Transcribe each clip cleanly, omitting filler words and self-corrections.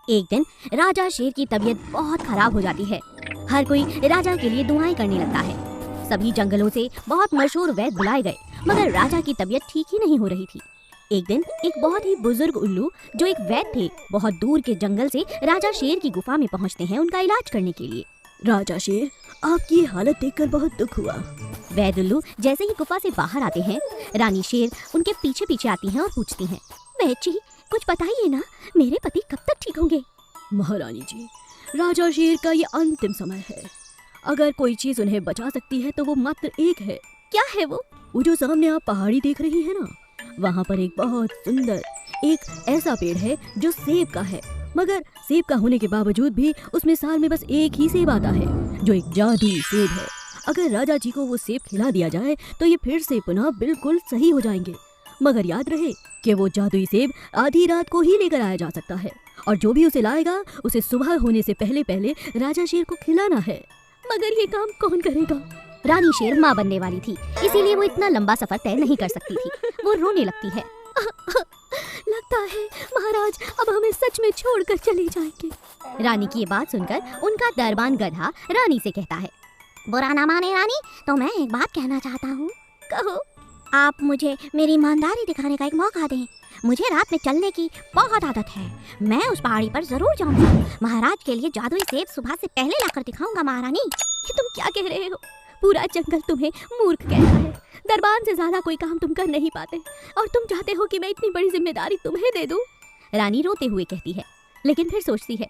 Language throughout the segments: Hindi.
एक दिन राजा शेर की तबीयत बहुत खराब हो जाती है। हर कोई राजा के लिए दुआएं करने लगता है। सभी जंगलों से बहुत मशहूर वैद्य बुलाए गए, मगर राजा की तबीयत ठीक ही नहीं हो रही थी। एक दिन एक बहुत ही बुजुर्ग उल्लू जो एक वैद्य थे, बहुत दूर के जंगल से राजा शेर की गुफा में पहुंचते हैं उनका इलाज करने के लिए। राजा शेर, आपकी हालत देखकर बहुत दुख हुआ। वैद्य उल्लू जैसे ही गुफा से बाहर आते हैं, रानी शेर उनके पीछे पीछे आती हैं और पूछती हैं, वैद्य जी कुछ बताइए ना, मेरे पति कब तक ठीक होंगे? महारानी जी, राजा शेर का ये अंतिम समय है। अगर कोई चीज उन्हें बचा सकती है तो वो मात्र एक है। क्या है वो? वो जो सामने आप पहाड़ी देख रही है ना, वहाँ पर एक बहुत सुंदर एक ऐसा पेड़ है जो सेब का है, मगर सेब का होने के बावजूद भी उसमें साल में बस एक ही सेब आता है, जो एक जादुई सेब है। अगर राजा जी को वो सेब खिला दिया जाए तो ये फिर से पुनः बिल्कुल सही हो जाएंगे। मगर याद रहे कि वो जादुई सेब आधी रात को ही लेकर आया जा सकता है, और जो भी उसे लाएगा उसे सुबह होने से पहले पहले राजा शेर को खिलाना है। मगर ये काम कौन करेगा? रानी शेर माँ बनने वाली थी, इसीलिए वो इतना लंबा सफर तय नहीं कर सकती थी। वो रोने लगती है। लगता है महाराज अब हमें सच में छोड़कर चले जाएंगे। रानी की ये बात सुनकर उनका दरबान गधा रानी से कहता है, बुरा ना माने रानी, तो मैं एक बात कहना चाहता हूँ। कहो। आप मुझे मेरी ईमानदारी दिखाने का एक मौका दें। मुझे रात में चलने की बहुत आदत है। मैं उस पहाड़ी पर जरूर जाऊंगा। महाराज के लिए जादुई सेब सुबह से पहले लाकर दिखाऊंगा। महारानी, ये तुम क्या कह रहे हो? पूरा जंगल तुम्हें मूर्ख कहता है। दरबान से ज्यादा कोई काम तुम कर नहीं पाते, और तुम चाहते हो कि मैं इतनी बड़ी जिम्मेदारी तुम्हें दे दूं? रानी रोते हुए कहती है, लेकिन फिर सोचती है,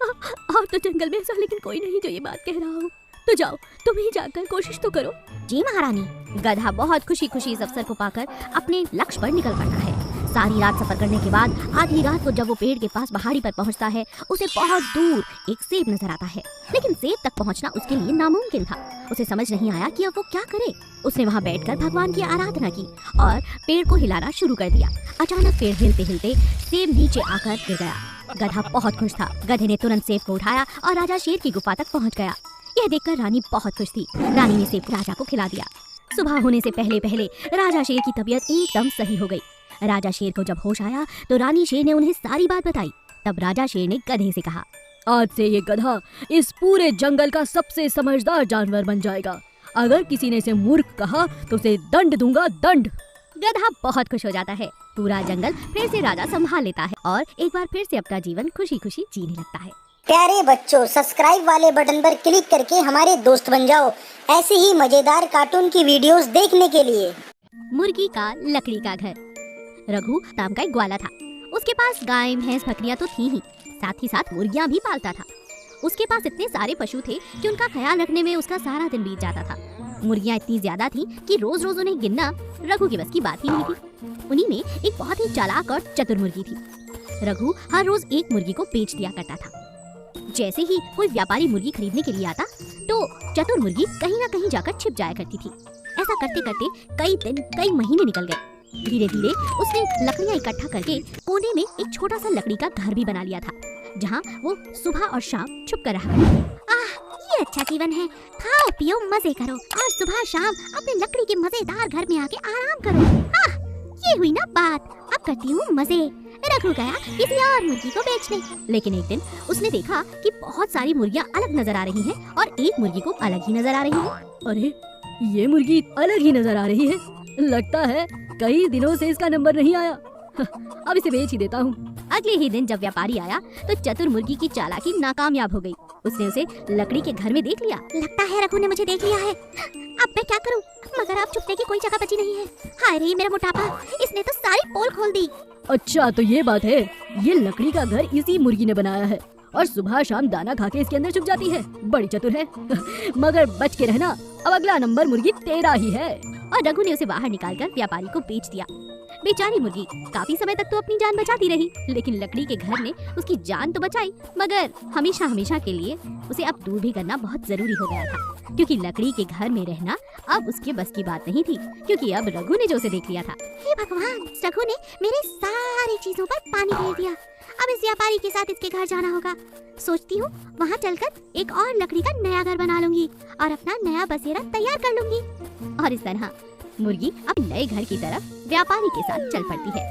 और तो जंगल में ऐसा लेकिन कोई नहीं जो ये बात कह रहा हो। तो जाओ, तुम ही जाकर कोशिश तो करो। जी महारानी। गधा बहुत खुशी खुशी इस अवसर को पाकर अपने लक्ष्य पर निकल पड़ता है। सारी रात सफर करने के बाद आधी रात को जब वो पेड़ के पास पहाड़ी पर पहुंचता है, उसे बहुत दूर एक सेब नजर आता है, लेकिन सेब तक पहुंचना उसके लिए नामुमकिन था। उसे समझ नहीं आया कि अब वो क्या करे। उसने वहां बैठकर भगवान की आराधना की और पेड़ को हिलाना शुरू कर दिया। अचानक पेड़ हिलते हिलते सेब नीचे आकर गिर गया। गधा बहुत खुश था। गधे ने तुरंत सेब को उठाया और राजा शेर की गुफा तक पहुँच गया। यह देखकर रानी बहुत खुश थी। रानी ने सेब राजा को खिला दिया। सुबह होने से पहले पहले राजा शेर की तबीयत एकदम सही हो गई। राजा शेर को जब होश आया तो रानी शेर ने उन्हें सारी बात बताई। तब राजा शेर ने गधे से कहा, आज से ये गधा इस पूरे जंगल का सबसे समझदार जानवर बन जाएगा। अगर किसी ने इसे मूर्ख कहा तो उसे दंड दूंगा, दंड। गधा बहुत खुश हो जाता है। पूरा जंगल फिर से राजा संभाल लेता है और एक बार फिर से अपना जीवन खुशी खुशी जीने लगता है। प्यारे बच्चों, सब्सक्राइब वाले बटन पर क्लिक करके हमारे दोस्त बन जाओ ऐसे ही मजेदार कार्टून की वीडियोस देखने के लिए। मुर्गी का लकड़ी का घर। रघु नाम का एक ग्वाला था। उसके पास गाय, भैंस, बकरियां तो थी ही, साथ ही साथ मुर्गियां भी पालता था। उसके पास इतने सारे पशु थे कि उनका ख्याल रखने में उसका सारा दिन बीत जाता था। मुर्गियां इतनी ज्यादा थी कि रोज रोज उन्हें गिनना रघु की बस की बात ही नहीं थी। उन्हीं में एक बहुत ही चालाक और चतुर मुर्गी थी। रघु हर रोज एक मुर्गी को बेच दिया करता था। जैसे ही कोई व्यापारी मुर्गी खरीदने के लिए आता तो चतुर मुर्गी कहीं ना कहीं जाकर छिप जाया करती थी। ऐसा करते करते कई दिन, कई महीने निकल गए। धीरे धीरे उसने लकड़ियां इकट्ठा करके कोने में एक छोटा सा लकड़ी का घर भी बना लिया था, जहाँ वो सुबह और शाम छुप कर रहा करता। ये अच्छा जीवन है। खाओ पियो मजे करो और सुबह शाम अपने लकड़ी के मजेदार घर में आके आराम करो। ये हुई ना बात, अब करती हूँ मजे। रघु गया किसी और मुर्गी को बेचने। लेकिन एक दिन उसने देखा कि बहुत सारी मुर्गियाँ अलग नजर आ रही हैं और एक मुर्गी को अलग ही नजर आ रही है। अरे, ये मुर्गी अलग ही नजर आ रही है। लगता है कई दिनों से इसका नंबर नहीं आया। अब इसे बेच ही देता हूँ। अगले ही दिन जब व्यापारी आया तो चतुर मुर्गी की चालाकी नाकामयाब हो गई। उसने उसे लकड़ी के घर में देख लिया। लगता है रघु ने मुझे देख लिया है। अब मैं क्या करूं? मगर अब छुपने की कोई जगह बची नहीं है। हाय रे मेरा मोटापा, इसने तो सारी पोल खोल दी। अच्छा, तो ये बात है। ये लकड़ी का घर इसी मुर्गी ने बनाया है और सुबह शाम दाना खा के इसके अंदर छुप जाती है। बड़ी चतुर है। मगर बच के रहना, अब अगला नंबर मुर्गी तेरा ही है। और रघु ने उसे बाहर निकालकर व्यापारी को बेच दिया। बेचारी मुर्गी काफी समय तक तो अपनी जान बचाती रही, लेकिन लकड़ी के घर ने उसकी जान तो बचाई, मगर हमेशा हमेशा के लिए उसे अब दूर भी करना बहुत जरूरी हो गया था, क्योंकि लकड़ी के घर में रहना अब उसके बस की बात नहीं थी, क्योंकि अब रघु ने जो उसे देख लिया था। हे भगवान, रघु ने मेरे सारी चीजों पर पानी फेर दिया। अब इस व्यापारी के साथ इसके घर जाना होगा। सोचती हूँ वहाँ चलकर एक और लकड़ी का नया घर बना लूंगी और अपना नया बसेरा तैयार कर लूंगी। और इस तरह मुर्गी अपने नए घर की तरफ व्यापारी के साथ चल पड़ती है।